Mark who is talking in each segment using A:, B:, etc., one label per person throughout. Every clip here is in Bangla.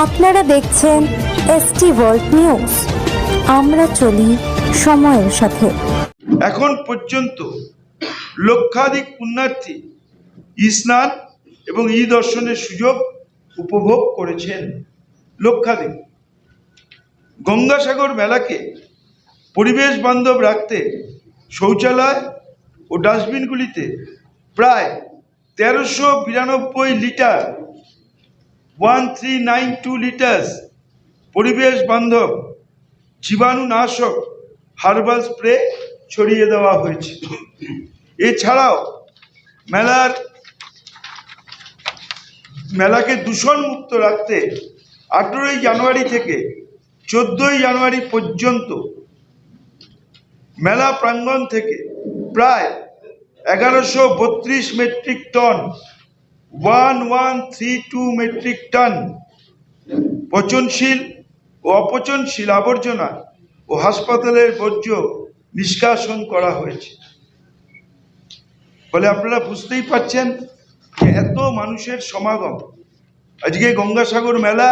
A: আপনারা দেখছেন এসটি ওয়ার্ল্ড নিউজ। আমরা চলি সময়ের সাথে।
B: এখন পর্যন্ত লক্ষাধিক পুণ্যার্থী স্নান এবং দর্শনের সুযোগ উপভোগ করেছেন। লক্ষাধিক। গঙ্গাসাগর মেলাকে পরিবেশ বান্ধব রাখতে শৌচালয় ও ডাস্টবিনগুলিতে প্রায় 1392 লিটার 1392 লিটার পরিবেশ বান্ধব জীবাণুনাশক হার্বাল স্প্রে ছড়িয়ে দেওয়া হয়েছে। এছাড়াও মেলাকে দূষণ মুক্ত রাখতে 18 জানুয়ারি থেকে 14 জানুয়ারি পর্যন্ত মেলা প্রাঙ্গণ থেকে প্রায় 1132 মেট্রিক টন 1132 মেট্রিক টন পচনশীল ও অপচনশীল আবর্জনা ও হাসপাতালের বর্জ্য নিষ্কাশন করা হয়েছে। ফলে আপনারা বুঝতেই পারছেন যে এত মানুষের সমাগম, আজকে গঙ্গাসাগর মেলা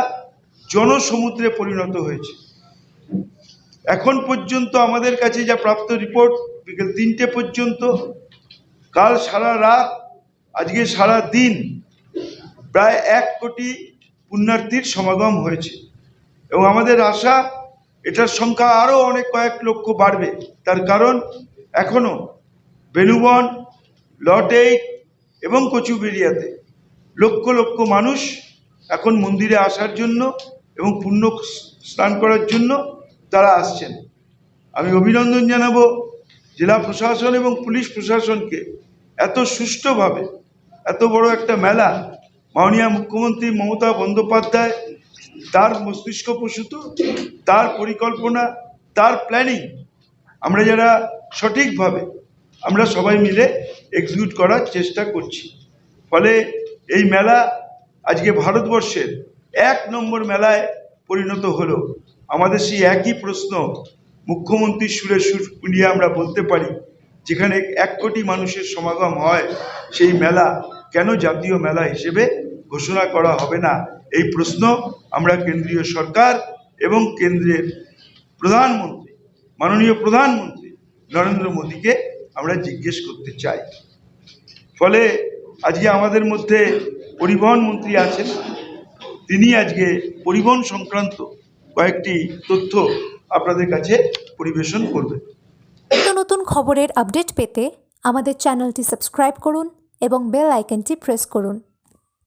B: জনসমুদ্রে পরিণত হয়েছে। এখন পর্যন্ত আমাদের কাছে যা প্রাপ্ত রিপোর্ট, বিকেল 3টে পর্যন্ত, কাল সারা রাত, আজকে সারা দিন প্রায় 1 কোটি পুণ্যার্থীর সমাগম হয়েছে এবং আমাদের আশা এটার সংখ্যা আরও অনেক কয়েক লক্ষ বাড়বে। তার কারণ এখনও বেনুবন, লট 8 এবং কচুবেড়িয়াতে লক্ষ লক্ষ মানুষ এখন মন্দিরে আসার জন্য এবং পুণ্য স্নান করার জন্য তারা আসছেন। আমি অভিনন্দন জানাবো জেলা প্রশাসন এবং পুলিশ প্রশাসনকে। এত সুষ্ঠুভাবে এত বড় একটা মেলা মাননীয় মুখ্যমন্ত্রী মমতা বন্দ্যোপাধ্যায়, তার মস্তিষ্ক প্রসূত, তার পরিকল্পনা, তার প্ল্যানিং আমরা যারা সঠিকভাবে আমরা সবাই মিলে এক্সিকিউট করার চেষ্টা করছি। ফলে এই মেলা আজকে ভারতবর্ষের 1 নম্বর মেলায় পরিণত হলো। আমাদের সেই একই প্রশ্ন মুখ্যমন্ত্রীর সুরে সুর মিলিয়ে আমরা বলতে পারি, যেখানে 1 কোটি মানুষের সমাগম হয় সেই মেলা কেন জাতীয় মেলা হিসেবে ঘোষণা করা হবে না? এই প্রশ্ন আমরা কেন্দ্রীয় সরকার এবং কেন্দ্রের প্রধানমন্ত্রী, মাননীয় প্রধানমন্ত্রী নরেন্দ্র মোদীকে আমরা জিজ্ঞেস করতে চাই। ফলে আজকে আমাদের মধ্যে পরিবহন মন্ত্রী আছেন, তিনি আজকে পরিবহন সংক্রান্ত কয়েকটি তথ্য আপনাদের কাছে পরিবেশন করবেন।
A: নতুন খবরের আপডেট পেতে আমাদের চ্যানেলটি সাবস্ক্রাইব করুন এবং বেল আইকনটি প্রেস করুন।